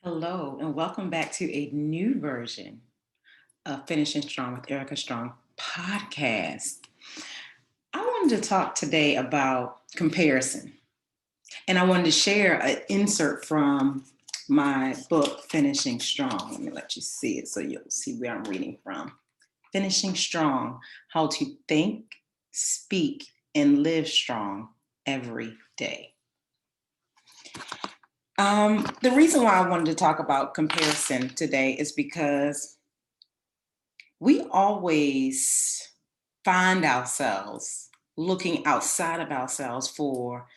Hello, and welcome back to a new version of Finishing Strong with Erica Strong podcast. I wanted to talk today about comparison, and I wanted to share an insert from my book, Finishing Strong. Let me let you see it so you'll see where I'm reading from. Finishing Strong: How to Think, Speak, and Live Strong Every Day. The reason why I wanted to talk about comparison today is because we always find ourselves looking outside of ourselves for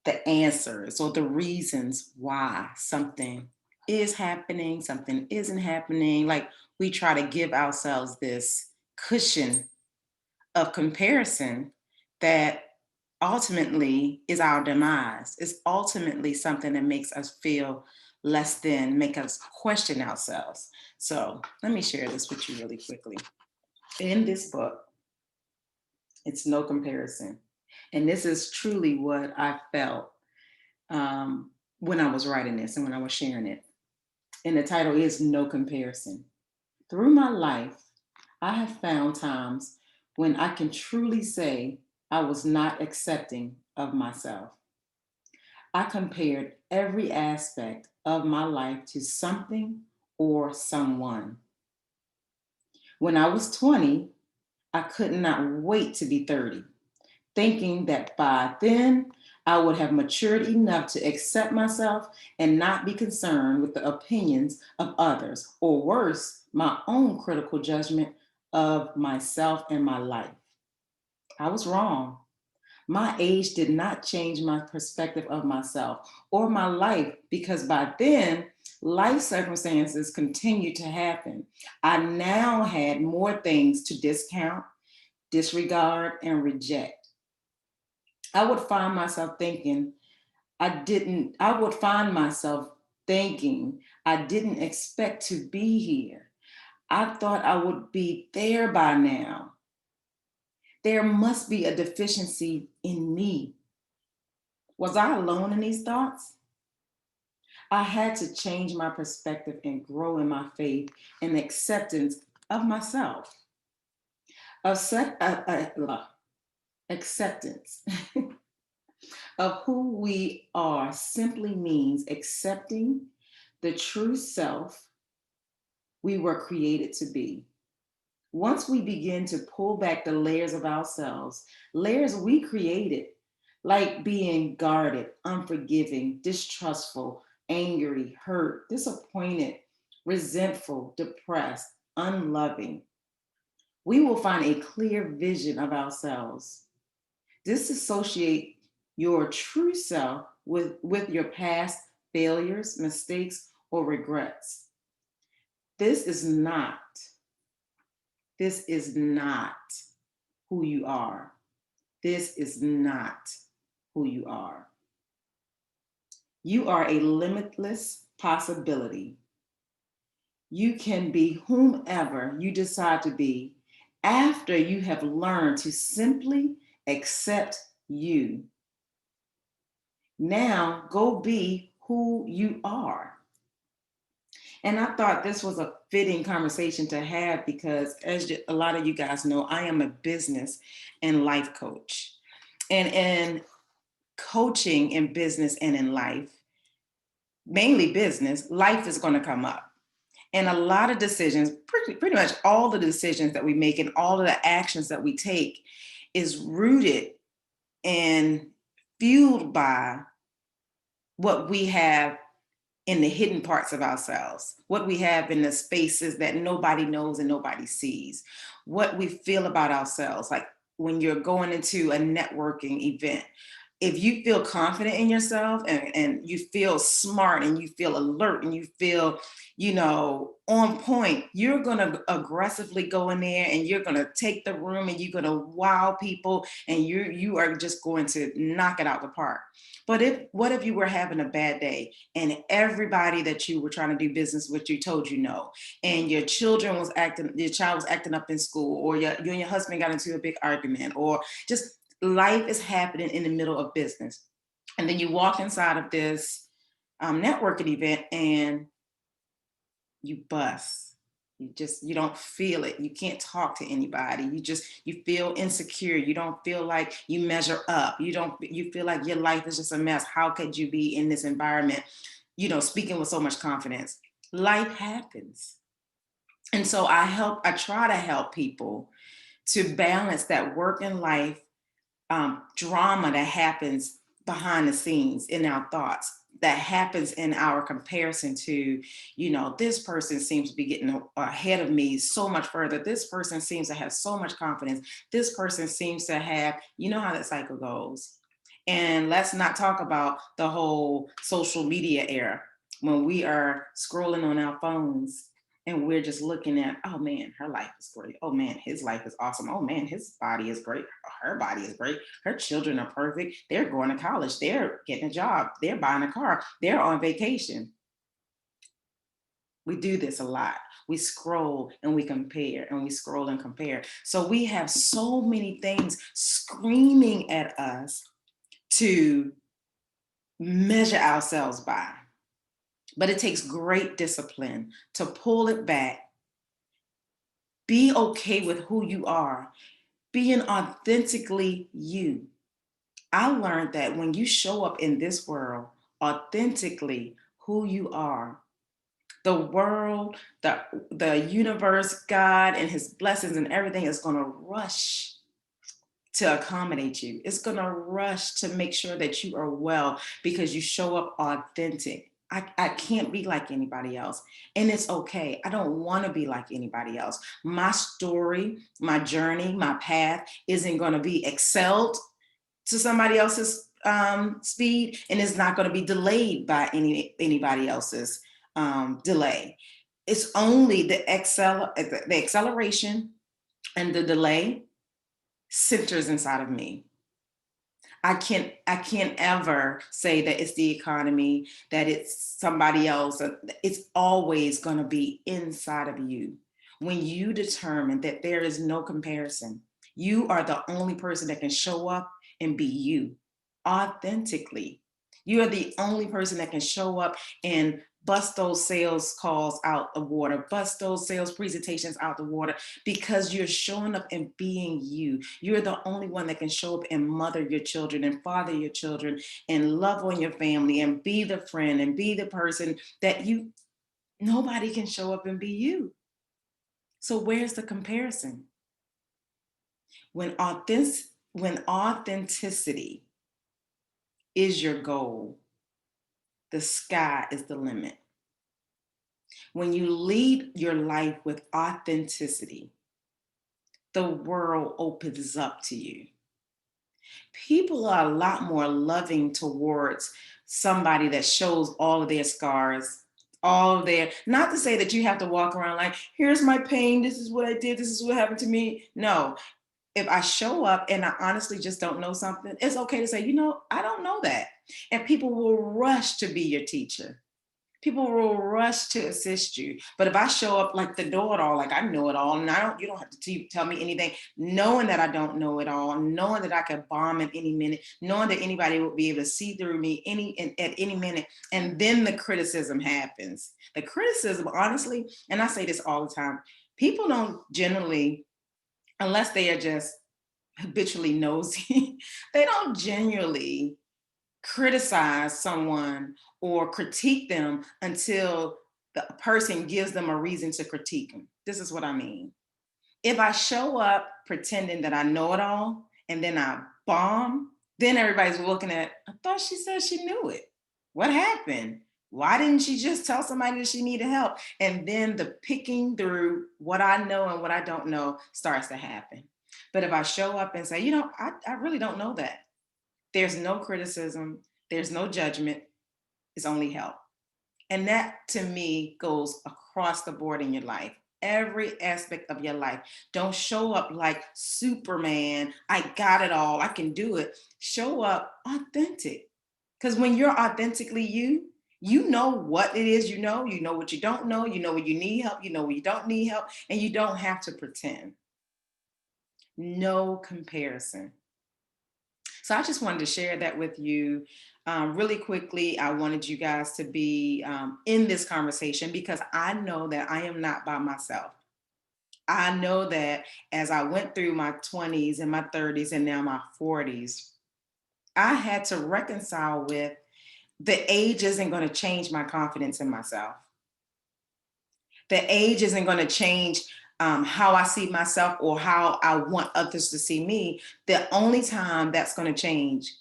the answers or the reasons why something is happening, something isn't happening. Like we try to give ourselves this cushion of comparison that ultimately is our demise. It's ultimately something that makes us feel less than, make us question ourselves. So let me share this with you really quickly. In this book, it's no comparison. And this is truly what I felt when I was writing this and when I was sharing it. And the title is No Comparison. Through my life, I have found times when I can truly say I was not accepting of myself. I compared every aspect of my life to something or someone. When I was 20, I could not wait to be 30, thinking that by then I would have matured enough to accept myself and not be concerned with the opinions of others, or worse, my own critical judgment of myself and my life. I was wrong. My age did not change my perspective of myself or my life because by then, life circumstances continued to happen. I now had more things to discount, disregard, and reject. I would find myself thinking I would find myself thinking I didn't expect to be here. I thought I would be there by now. There must be a deficiency in me. Was I alone in these thoughts? I had to change my perspective and grow in my faith and acceptance of myself. Acceptance of who we are simply means accepting the true self we were created to be. Once we begin to pull back the layers of ourselves, layers we created, like being guarded, unforgiving, distrustful, angry, hurt, disappointed, resentful, depressed, unloving, we will find a clear vision of ourselves. Disassociate your true self with your past failures, mistakes, or regrets. This is not, this is not who you are. This is not who you are. You are a limitless possibility. You can be whomever you decide to be after you have learned to simply accept you. Now go be who you are. And I thought this was a fitting conversation to have because, as a lot of you guys know, I am a business and life coach. And in coaching in business and in life, mainly business, life is going to come up. And a lot of decisions, pretty much all the decisions that we make and all of the actions that we take is rooted and fueled by what we have in the hidden parts of ourselves, what we have in the spaces that nobody knows and nobody sees, what we feel about ourselves. Like when you're going into a networking event, if you feel confident in yourself and you feel smart and you feel alert and you feel, on point, you're going to aggressively go in there and you're going to take the room and you're going to wow people and you are just going to knock it out the park. But what if you were having a bad day and everybody that you were trying to do business with you told you no, and your child was acting up in school, or you and your husband got into a big argument, or just life is happening in the middle of business. And then you walk inside of this networking event and you bust. You don't feel it. You can't talk to anybody. You feel insecure. You don't feel like you measure up. You feel like your life is just a mess. How could you be in this environment, speaking with so much confidence? Life happens. And so I try to help people to balance that work and life drama that happens behind the scenes in our thoughts, that happens in our comparison to, this person seems to be getting ahead of me so much further. This person seems to have so much confidence. This person seems to have, how that cycle goes. And let's not talk about the whole social media era when we are scrolling on our phones and we're just looking at, oh man, her life is great. Oh man, his life is awesome. Oh man, his body is great. Her body is great. Her children are perfect. They're going to college. They're getting a job. They're buying a car. They're on vacation. We do this a lot. We scroll and we compare, and we scroll and compare. So we have so many things screaming at us to measure ourselves by. But it takes great discipline to pull it back. Be okay with who you are, being authentically you. I learned that when you show up in this world authentically who you are, the world, the universe, God, and his blessings and everything is going to rush to accommodate you. It's going to rush to make sure that you are well because you show up authentic. I can't be like anybody else. And it's okay. I don't want to be like anybody else. My story, my journey, my path isn't going to be excelled to somebody else's speed, and it's not going to be delayed by anybody else's delay. It's only the acceleration and the delay centers inside of me. I can't ever say that it's the economy, that it's somebody else. It's always going to be inside of you. When you determine that there is no comparison, you are the only person that can show up and be you authentically. You are the only person that can show up and bust those sales calls out the water, bust those sales presentations out the water, because you're showing up and being you. You're the only one that can show up and mother your children and father your children and love on your family and be the friend and be the person that nobody can show up and be you. So where's the comparison? When authenticity is your goal, the sky is the limit. When you lead your life with authenticity, the world opens up to you. People are a lot more loving towards somebody that shows all of their scars, all of their, not to say that you have to walk around like, here's my pain, this is what I did, this is what happened to me. No, if I show up and I honestly just don't know something, it's okay to say, I don't know that. And people will rush to be your teacher. People will rush to assist you. But if I show up like the know-it-all, like I know it all, and you don't have to tell me anything, knowing that I don't know it all, knowing that I could bomb at any minute, knowing that anybody will be able to see through me at any minute, and then the criticism happens. The criticism, honestly, and I say this all the time, people don't generally, unless they are just habitually nosy, they don't genuinely criticize someone or critique them until the person gives them a reason to critique them. This is what I mean. If I show up pretending that I know it all and then I bomb, then everybody's looking at, I thought she said she knew it. What happened? Why didn't she just tell somebody that she needed help? And then the picking through what I know and what I don't know starts to happen. But if I show up and say, I really don't know that, there's no criticism, there's no judgment, it's only help. And that to me goes across the board in your life. Every aspect of your life. Don't show up like Superman. I got it all. I can do it. Show up authentic. Because when you're authentically you, you know what it is you know what you don't know, you know where you need help, you know where you don't need help, and you don't have to pretend. No comparison. So I just wanted to share that with you. Really quickly, I wanted you guys to be in this conversation because I know that I am not by myself. I know that as I went through my 20s and my 30s and now my 40s, I had to reconcile with the age isn't going to change my confidence in myself. The age isn't going to change how I see myself or how I want others to see me. The only time that's going to change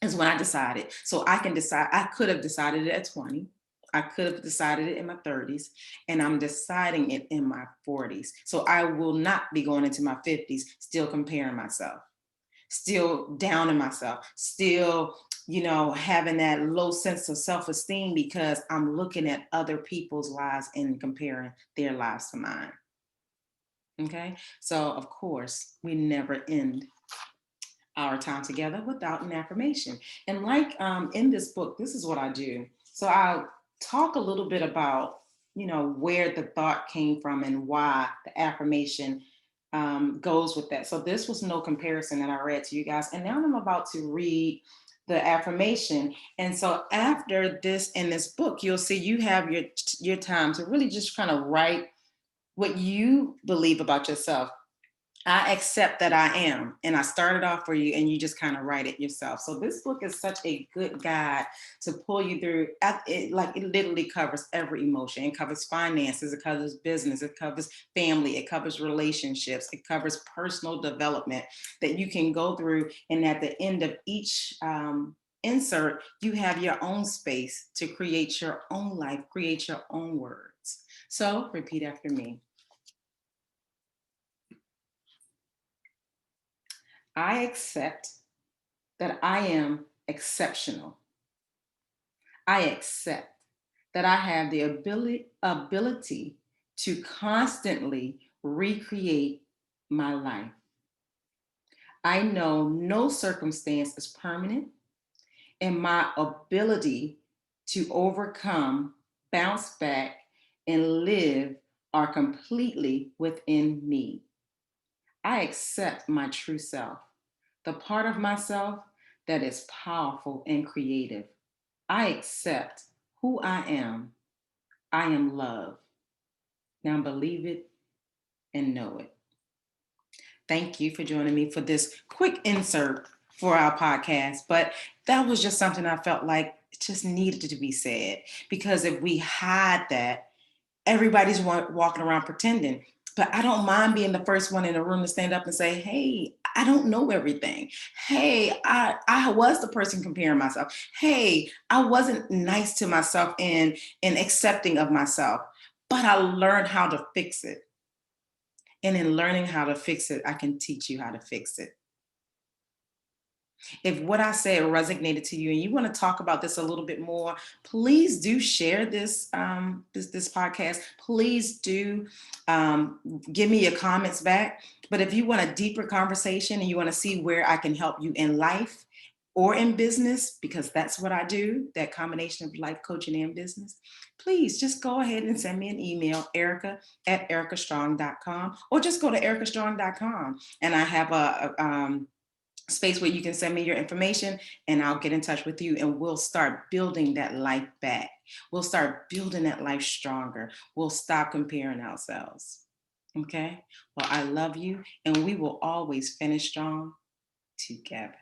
is when I decided. So I can decide, I could have decided it at 20. I could have decided it in my 30s, and I'm deciding it in my 40s. So I will not be going into my 50s still comparing myself, still down in myself, still, having that low sense of self-esteem because I'm looking at other people's lives and comparing their lives to mine. Okay. So of course we never end our time together without an affirmation. And like in this book, this is what I do. So I'll talk a little bit about, where the thought came from and why the affirmation goes with that. So this was no comparison that I read to you guys. And now I'm about to read the affirmation. And so after this in this book, you'll see you have your time to really just kind of write what you believe about yourself. I accept that I am. And I started off for you, and you just kind of write it yourself. So this book is such a good guide to pull you through. It literally covers every emotion. It covers finances, it covers business, it covers family, it covers relationships, it covers personal development that you can go through. And at the end of each insert, you have your own space to create your own life, create your own words. So repeat after me. I accept that I am exceptional. I accept that I have the ability to constantly recreate my life. I know no circumstance is permanent, and my ability to overcome, bounce back, and live are completely within me. I accept my true self, the part of myself that is powerful and creative. I accept who I am. I am love. Now believe it and know it. Thank you for joining me for this quick insert for our podcast. But that was just something I felt like it just needed to be said, because if we hide that, everybody's walking around pretending. But I don't mind being the first one in the room to stand up and say, hey, I don't know everything. Hey, I was the person comparing myself. Hey, I wasn't nice to myself and accepting of myself, but I learned how to fix it. And in learning how to fix it, I can teach you how to fix it. If what I said resonated to you and you want to talk about this a little bit more, please do share this podcast. Please do give me your comments back. But if you want a deeper conversation and you want to see where I can help you in life or in business, because that's what I do, that combination of life coaching and business, please just go ahead and send me an email, erica@ericastrong.com, or just go to ericastrong.com and I have a space where you can send me your information and I'll get in touch with you and we'll start building that life back. We'll start building that life stronger. We'll stop comparing ourselves. Okay? Well, I love you and we will always finish strong together.